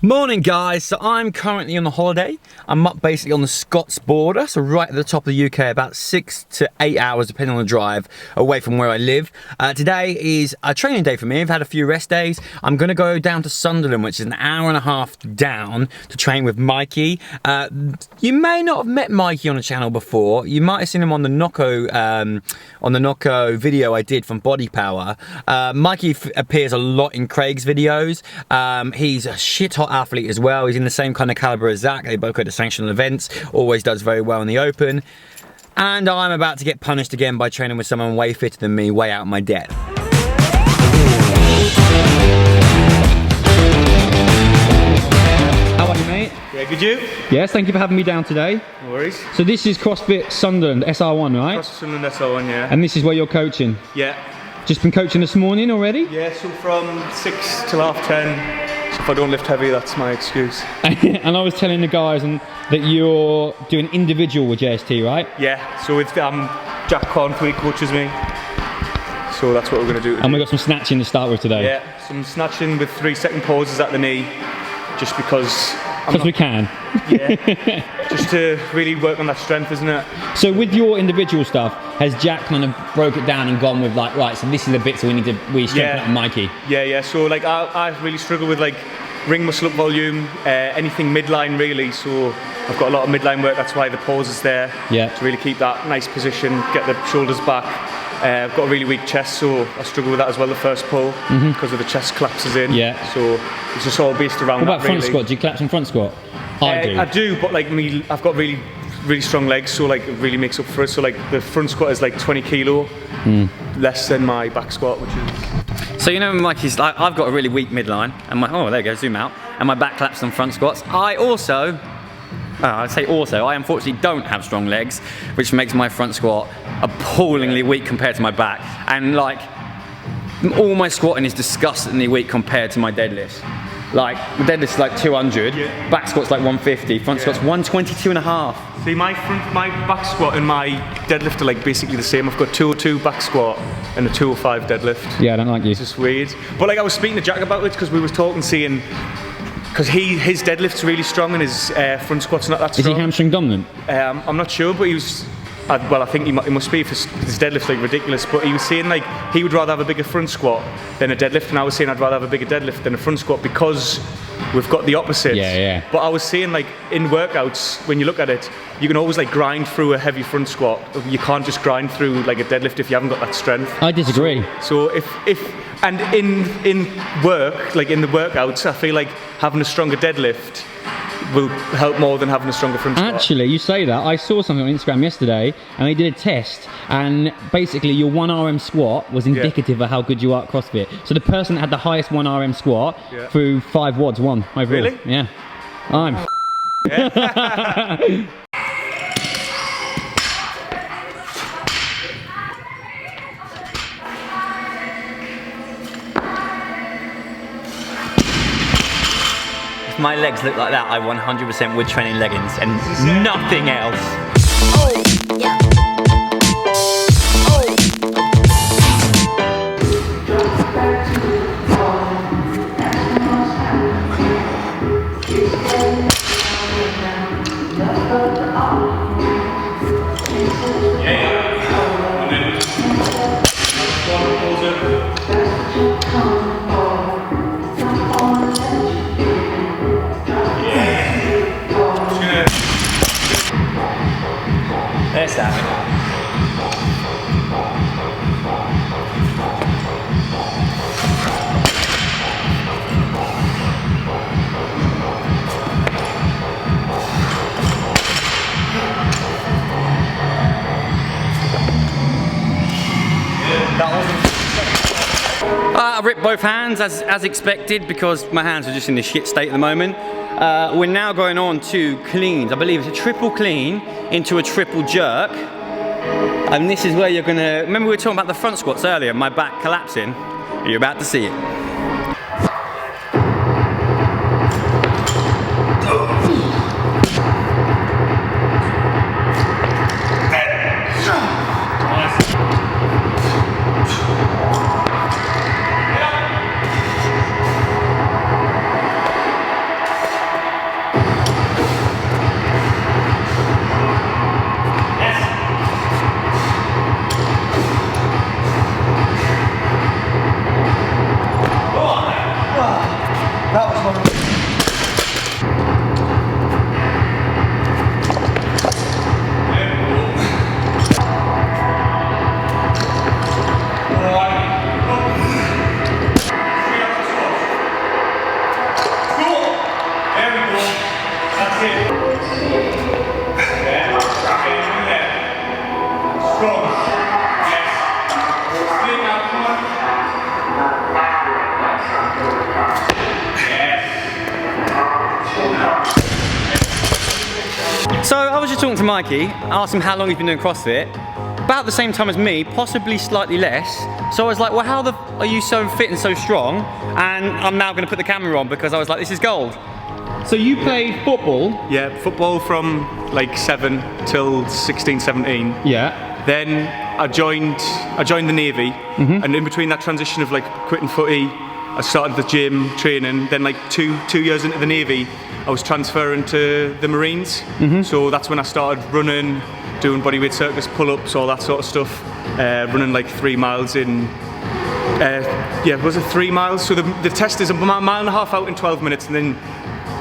Morning guys, so I'm currently on a holiday. I'm up basically on the Scots border, so right at the top of the UK, about 6 to 8 hours depending on the drive away from where I live. Today is a training day for me. I've had a few rest days. I'm going to go down to Sunderland, which is an hour and a half down, to train with Mikey. You may not have met Mikey on the channel before. You might have seen him on the Nocco video I did from Body Power. Mikey appears a lot in Craig's videos. He's a shit hot athlete as well. He's in the same kind of caliber as Zach. They both go to sanctional events, always does very well in the open. And I'm about to get punished again by training with someone way fitter than me, way out of my depth. How are you, mate? Yeah, good you? Yes, thank you for having me down today. No worries. So this is CrossFit Sunderland, SR1, right? CrossFit Sunderland SR1, yeah. And this is where you're coaching? Yeah. Just been coaching this morning already? Yeah, so from 6 till half 10. So if I don't lift heavy, that's my excuse. And I was telling the guys that you're doing individual with JST, right? Yeah, so it's Jack Cornthwaite coaches me. So that's what we're going to do. And we've got some snatching to start with today. Yeah, some snatching with 3-second pauses at the knee, just because... Because we can. Yeah, just to really work on that strength, isn't it? So with your individual stuff, has Jack kind of broke it down and gone with like, right, so this is the bits we need to strengthen up Mikey? Yeah, so like I really struggle with like ring muscle up volume, anything midline really, so I've got a lot of midline work, that's why the pause is there. Yeah. To really keep that nice position, get the shoulders back. I've got a really weak chest, so I struggle with that as well, the first pull, because of the chest collapses in. Yeah. So it's just all based around that. What about front really. squat? Do you collapse in front squat? I do, but like me, I've got really strong legs, so like it really makes up for it. So like the front squat is like 20 kilo less than my back squat, which is... So you know, Mikey's like, I've got a really weak midline, and oh, there you go, zoom out, and my back collapsed on front squats. I unfortunately don't have strong legs, which makes my front squat appallingly weak compared to my back. And like, all my squatting is disgustingly weak compared to my deadlifts. Like, the deadlift's is like 200, back squat's like 150, front squat's 122 and a half. See, my back squat and my deadlift are like basically the same. I've got 202 back squat and a 205 deadlift. Yeah, I don't like you. It's just weird. But like, I was speaking to Jack about it because we was talking, seeing, because his deadlift's really strong and his front squat's not that strong. Is he hamstring dominant? I'm not sure, but he was... well, I think he must be, if his deadlift's like ridiculous, but he was saying like he would rather have a bigger front squat than a deadlift, and I was saying I'd rather have a bigger deadlift than a front squat because we've got the opposite. Yeah. But I was saying like in workouts, when you look at it, you can always like grind through a heavy front squat. You can't just grind through like a deadlift if you haven't got that strength. I disagree. So in work, like in the workouts, I feel like having a stronger deadlift will help more than having a stronger front squat. Actually, you say that. I saw something on Instagram yesterday, and they did a test, and basically your 1RM squat was indicative of how good you are at CrossFit. So the person that had the highest 1RM squat through 5 WODs won overall. Really? Yeah. I'm. If my legs look like that, I 100% would train in leggings and nothing else. Oh, yeah. There's that. I ripped both hands as expected because my hands are just in a shit state at the moment. We're now going on to cleans. I believe it's a triple clean into a triple jerk. And this is where you're gonna, remember we were talking about the front squats earlier, my back collapsing? You're about to see it. So I was just talking to Mikey, asked him how long he's been doing CrossFit. About the same time as me, possibly slightly less. So I was like, well, how the are you so fit and so strong? And I'm now going to put the camera on because I was like, this is gold. So you played football? Yeah, football from like 7 till 16, 17. Yeah. Then I joined the Navy, and in between that transition of like quitting footy, I started the gym training. Then like two years into the Navy, I was transferring to the Marines. So that's when I started running, doing bodyweight circus, pull-ups, all that sort of stuff. Running like 3 miles in. Was it 3 miles? So the test is a mile and a half out in 12 minutes, and then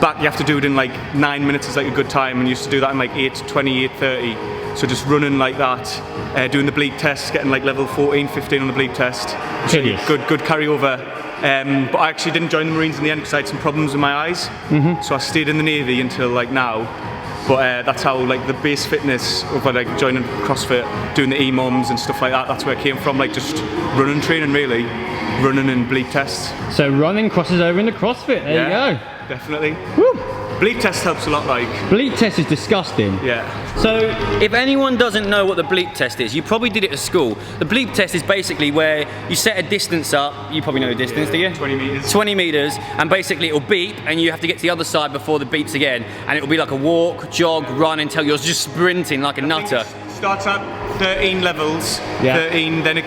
back you have to do it in like 9 minutes is like a good time, and you used to do that in like 8:20, 8:30. So just running like that, doing the bleep test, getting like level 14, 15 on the bleep test. So good carryover. But I actually didn't join the Marines in the end because I had some problems with my eyes. So I stayed in the Navy until like now. But that's how like the base fitness of like joining CrossFit, doing the EMOMs and stuff like that, that's where it came from, like just running training really, running and bleep tests. So running crosses over into CrossFit, there you go. Definitely. Woo. Bleep test helps a lot, like. Bleep test is disgusting. Yeah. So if anyone doesn't know what the bleep test is, you probably did it at school. The bleep test is basically where you set a distance up, you probably know the distance, do you? 20 metres. 20 metres, and basically it'll beep and you have to get to the other side before the beeps again. And it'll be like a walk, jog, run until you're just sprinting like a nutter. Starts at 13 levels, Yeah. 13, then it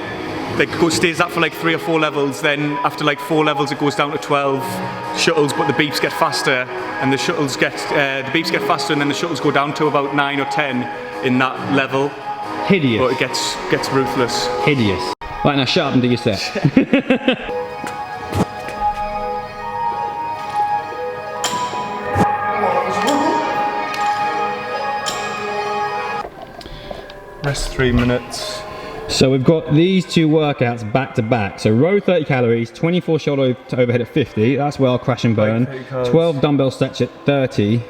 stays up for like 3 or 4 levels, then after like 4 levels it goes down to 12 shuttles, but the beeps get faster, and the beeps get faster, and then the shuttles go down to about 9 or 10 in that level. Hideous. But it gets ruthless. Hideous. Right, now shut up and do your set. Rest 3 minutes. So we've got these two workouts back to back. So row 30 calories, 24 shoulder overhead at 50, that's well crash and burn. 12 dumbbell snatch at 30,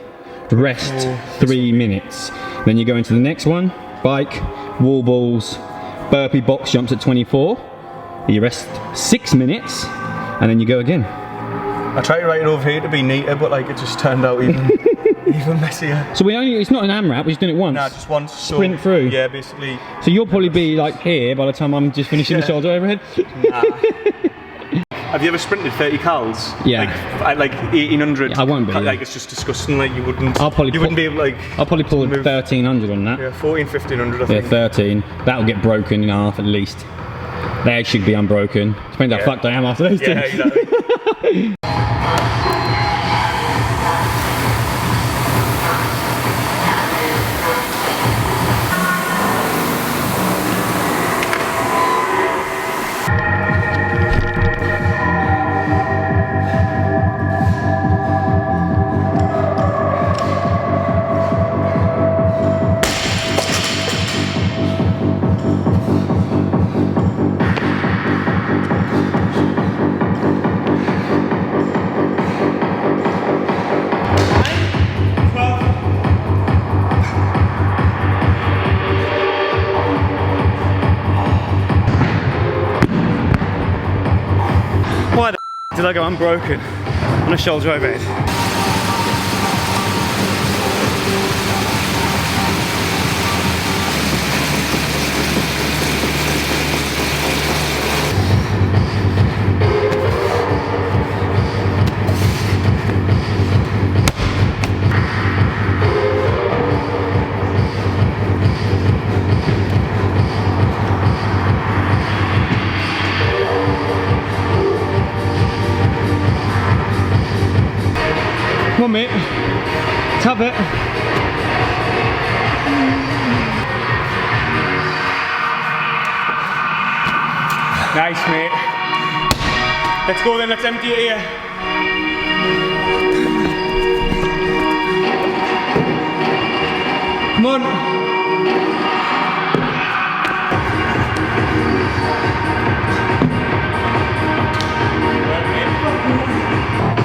rest 3 minutes. Then you go into the next one, bike, wall balls, burpee box jumps at 24. You rest 6 minutes, and then you go again. I tried to write it over here to be neater, but like it just turned out even messier. So it's not an AMRAP, we're just doing it once. Nah, just once. Sprint through. Yeah, basically. So you'll probably be like here by the time I'm just finishing the shoulder overhead. Nah. Have you ever sprinted 30 cals? Yeah. Like 1800. I won't be. Like it's just disgusting. Like you wouldn't. I'll probably wouldn't be able like. I'll probably pull 1300 on that. Yeah, 14, 1500. I think. Yeah, 13. That'll get broken in half at least. They should be unbroken. Depends how fucked I am after those two. Yeah, exactly. Why the did I go unbroken on a shoulder overhead? Come on, mate. Tap it. Nice, mate. Let's go then. Let's empty it here. Come on.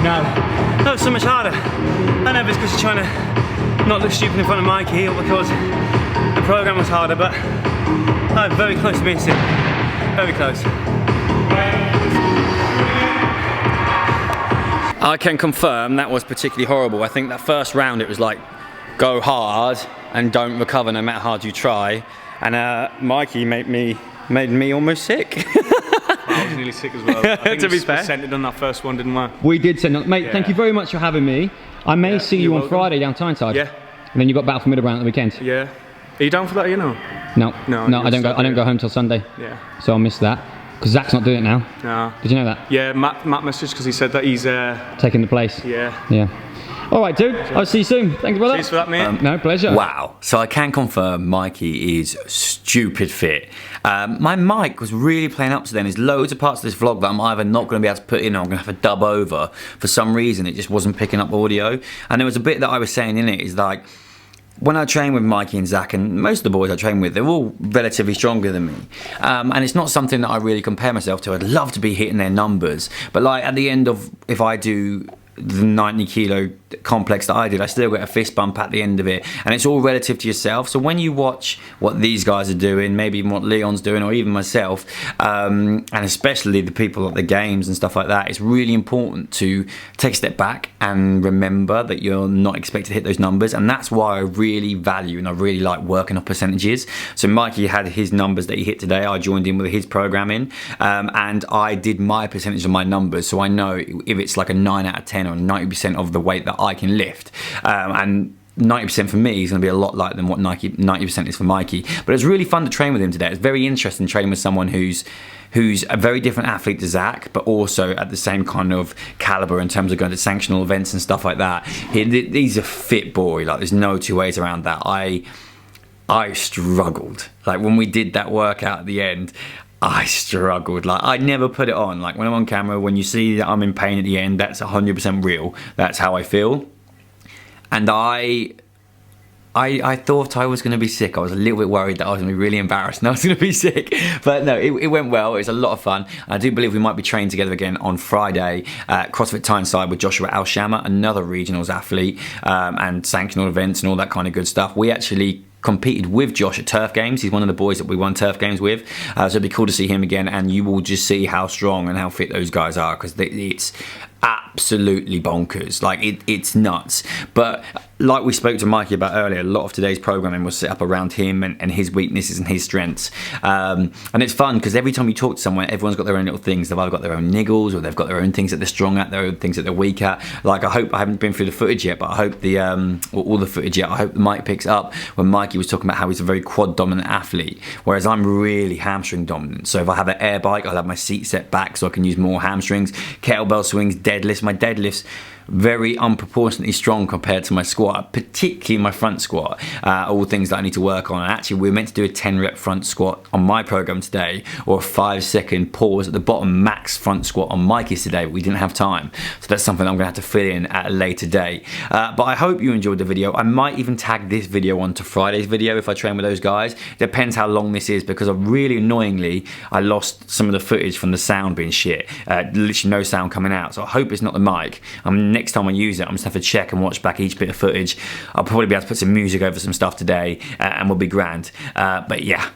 Now, that was some much harder. I know if it's because you're trying to not look stupid in front of Mikey or because the program was harder, but I'm very close to being sick. Very close. I can confirm that was particularly horrible. I think that first round it was like, go hard and don't recover no matter how hard you try. And Mikey made me almost sick. I was nearly sick as well. I think to be fair, we sent it on that first one, didn't we? We did send it. Mate, thank you very much for having me. I may see you on welcome. Friday down Tyneside. Yeah. And then you got Battle for Middlebrown at the weekend. Yeah. Are you down for that, you know? No, No, I don't go. I don't go home till Sunday. Yeah. So I'll miss that because Zach's not doing it now. No. Did you know that? Yeah, Matt messaged because he said that he's Taking the place. yeah. Yeah. All right, dude. I'll see you soon. Thanks, brother. Cheers for that, mate. No, pleasure. Wow. So I can confirm Mikey is stupid fit. My mic was really playing up to then. There's loads of parts of this vlog that I'm either not going to be able to put in or I'm going to have to dub over. For some reason, it just wasn't picking up audio. And there was a bit that I was saying in it is like, when I train with Mikey and Zach and most of the boys I train with, they're all relatively stronger than me. And it's not something that I really compare myself to. I'd love to be hitting their numbers. But like at the end of, if I do the 90 kilo complex that I did, I still get a fist bump at the end of it, and it's all relative to yourself. So when you watch what these guys are doing, maybe even what Leon's doing, or even myself, and especially the people at the games and stuff like that, it's really important to take a step back and remember that you're not expected to hit those numbers. And that's why I really value and I really like working off percentages. So Mikey had his numbers that he hit today. I joined in with his programming, and I did my percentage of my numbers, so I know if it's like a 9 out of 10 or 90% of the weight that I can lift, and 90% for me is going to be a lot like than what 90% is for Mikey. But it's really fun to train with him today. It's very interesting training with someone who's a very different athlete to Zach, but also at the same kind of caliber in terms of going to sanctional events and stuff like that. He's a fit boy. Like there's no two ways around that. I struggled. Like when we did that workout at the end, I struggled. Like I never put it on. Like when I'm on camera, when you see that I'm in pain at the end, that's 100% real. That's how I feel. And I thought I was going to be sick. I was a little bit worried that I was going to be really embarrassed and I was going to be sick. But no, it went well. It was a lot of fun. I do believe we might be training together again on Friday at Crossfit Tyneside with Joshua Al-Shama, another regionals athlete, and sanctional events and all that kind of good stuff. We actually competed with Josh at Turf Games. He's one of the boys that we won Turf Games with. So it'd be cool to see him again, and you will just see how strong and how fit those guys are, because it's absolutely bonkers. Like it's nuts. But like we spoke to Mikey about earlier, a lot of today's programming was set up around him and his weaknesses and his strengths. And it's fun because every time you talk to someone, everyone's got their own little things. They've either got their own niggles or they've got their own things that they're strong at, their own things that they're weak at. Like I haven't been through the footage yet, but I hope all the footage yet. I hope the mic picks up when Mikey was talking about how he's a very quad dominant athlete, whereas I'm really hamstring dominant. So if I have an air bike, I'll have my seat set back so I can use more hamstrings. Kettlebell swings, deadlifts. My deadlifts very unproportionately strong compared to my squat, particularly my front squat. All things that I need to work on. And actually, we're meant to do a 10 rep front squat on my program today, or a 5-second pause at the bottom max front squat on Mikey's today, but we didn't have time. So that's something I'm gonna have to fit in at a later date. But I hope you enjoyed the video. I might even tag this video onto Friday's video if I train with those guys. Depends how long this is, because really annoyingly, I lost some of the footage from the sound being shit. Literally no sound coming out. So I hope it's not the mic. Next time I use it, I'm just have to check and watch back each bit of footage. I'll probably be able to put some music over some stuff today, and we'll be grand. But yeah.